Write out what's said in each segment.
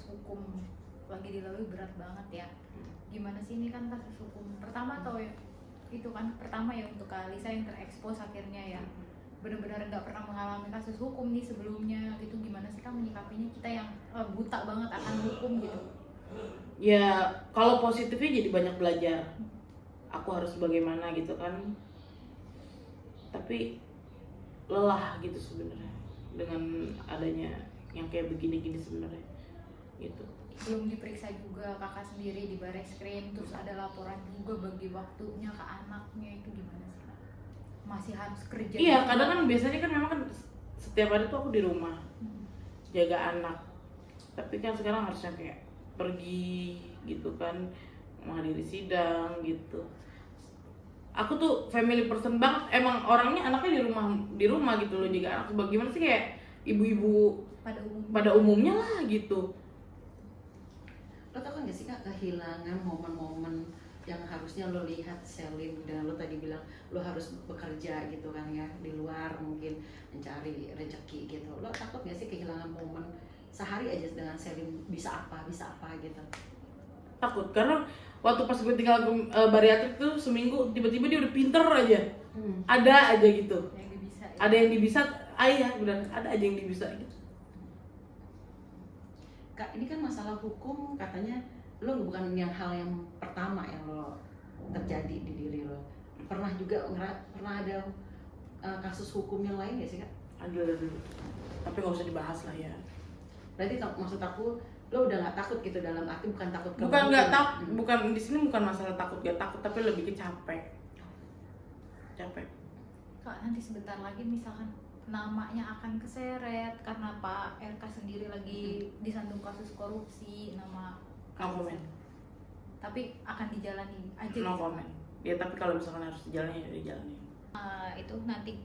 hukum lagi dilalui berat banget ya. Gimana sih ini kan kasus hukum pertama atau ya, itu kan pertama ya untuk Kak Lisa yang terekspos akhirnya ya, benar-benar nggak pernah mengalami kasus hukum nih sebelumnya gitu. Gimana sih Kak menyikapinya, kita yang buta banget akan hukum gitu? Ya kalau positifnya jadi banyak belajar, aku harus bagaimana gitu kan, tapi lelah gitu sebenarnya dengan adanya yang kayak begini-gini sebenarnya gitu. Belum diperiksa juga kakak sendiri di Bareskrim, terus ada laporan juga bagi waktunya ke anaknya, itu gimana sih Kak? Masih harus kerja? Iya, kadang kan biasanya kan memang kan setiap hari tuh aku di rumah jaga anak, tapi kan sekarang harusnya kayak pergi gitu kan, menghadiri sidang gitu. Aku tuh family person banget, emang orangnya anaknya di rumah gitu loh, jaga anak. Bagaimana sih kayak ibu-ibu pada umumnya lah gitu. Lo tau kan gak sih Kak, kehilangan momen-momen yang harusnya lo lihat Selin, dan lo tadi bilang lo harus bekerja gitu kan ya, di luar mungkin mencari rezeki gitu. Lo takut gak sih kehilangan momen sehari aja dengan Selin, bisa apa gitu? Takut, karena waktu pas gue tinggal bariatrik tuh seminggu, tiba-tiba dia udah pinter aja. Ada aja gitu. Yang dibisa, ya? Ada yang dibisa, ayah benar, ada aja yang dibisa gitu. Kak, ini kan masalah hukum, katanya lo bukan yang hal yang pertama yang lo terjadi di diri lo. Pernah juga pernah ada kasus hukum yang lain gak sih Kak? Ada. Tapi nggak usah dibahas lah ya. Berarti maksud aku, lo udah nggak takut gitu, dalam arti bukan takut ke Bukan nggak takut, bukan di sini bukan masalah takut gak takut, tapi lebih ke capek. Kak, nanti sebentar lagi misalkan namanya akan keseret karena Pak RK sendiri lagi disandung kasus korupsi, nama No comment. tapi akan dijalani aja No gitu. comment. Ya tapi kalau misalkan harus dijalani ya dijalani. Itu nanti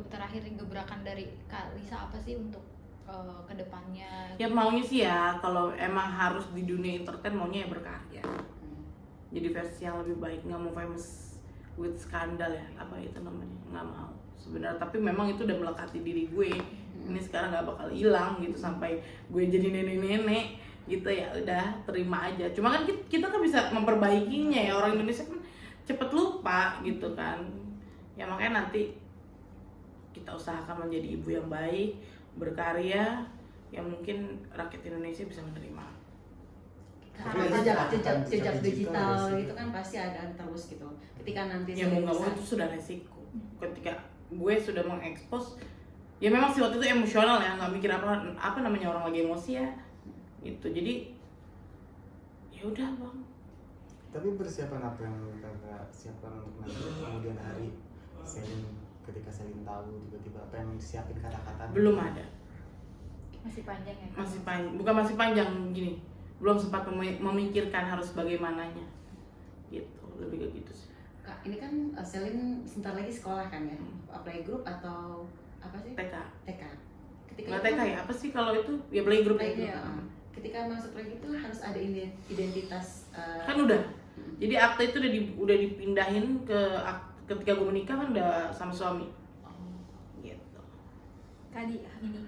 terakhir gebrakan dari Kak Lisa apa sih untuk kedepannya? Ya maunya sih ya, kalau emang harus di dunia entertain maunya ya berkarya. Jadi versi yang lebih baik, nggak mau famous with skandal ya, apa itu namanya, nggak mau sebenarnya. Tapi memang itu udah melekati diri gue. Ini sekarang nggak bakal hilang gitu sampai gue jadi nenek-nenek gitu, ya udah terima aja. Cuma kan kita kan bisa memperbaikinya ya, orang Indonesia kan cepet lupa gitu kan. Ya makanya nanti kita usahakan menjadi ibu yang baik, berkarya, yang mungkin rakyat Indonesia bisa menerima. Karena jejak digital gitu kan pasti ada terus gitu. Ketika nanti Ya mau nggak mau itu sudah resiko. Ketika gue sudah mengekspos, ya memang sih waktu itu emosional ya, nggak mikir apa namanya orang lagi emosi ya, gitu. Jadi ya udah bang. Tapi persiapan apa yang kakak siapkan untuk nanti kemudian hari ketika Selin tahu tiba-tiba, apa yang disiapin kata-kata? Belum ada. Masih panjang ya? Bukan masih panjang gini. Belum sempat memikirkan harus bagaimananya. Gitu, lebih ke gitu sih. Kak, ini kan Selin sebentar lagi sekolah kan ya? Playgroup atau apa sih? TK. Ketika Nggak TK ya? Apa sih kalau itu? Ya playgroup itu. Ya. Ketika masuk playgroup itu harus ada identitas. Kan udah. Jadi akte itu udah dipindahin ketika gue menikah kan udah sama suami. Gitu. Kadi, ini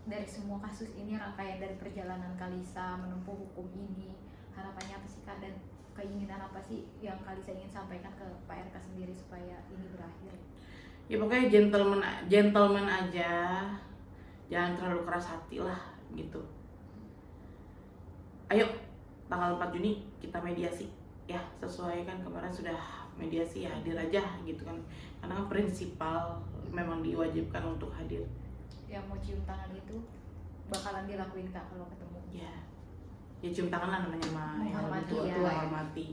dari semua kasus ini, rangkaian dari perjalanan Kak Lisa menempuh hukum ini, harapannya apa sih Kak, dan keinginan apa sih yang Kak Lisa ingin sampaikan ke Pak RK sendiri supaya ini berakhir? Ya pokoknya gentleman aja, jangan terlalu keras hati lah gitu. Ayo tanggal 4 Juni kita mediasi ya, sesuai kan kemarin sudah mediasi, ya hadir aja gitu kan, karena kan prinsipal memang diwajibkan untuk hadir. Yang mau cium tangan itu bakalan dilakuin Kak kalau ketemu? Ya cium tangan lah namanya, yang lebih tua, Menghormati ya. menghormati.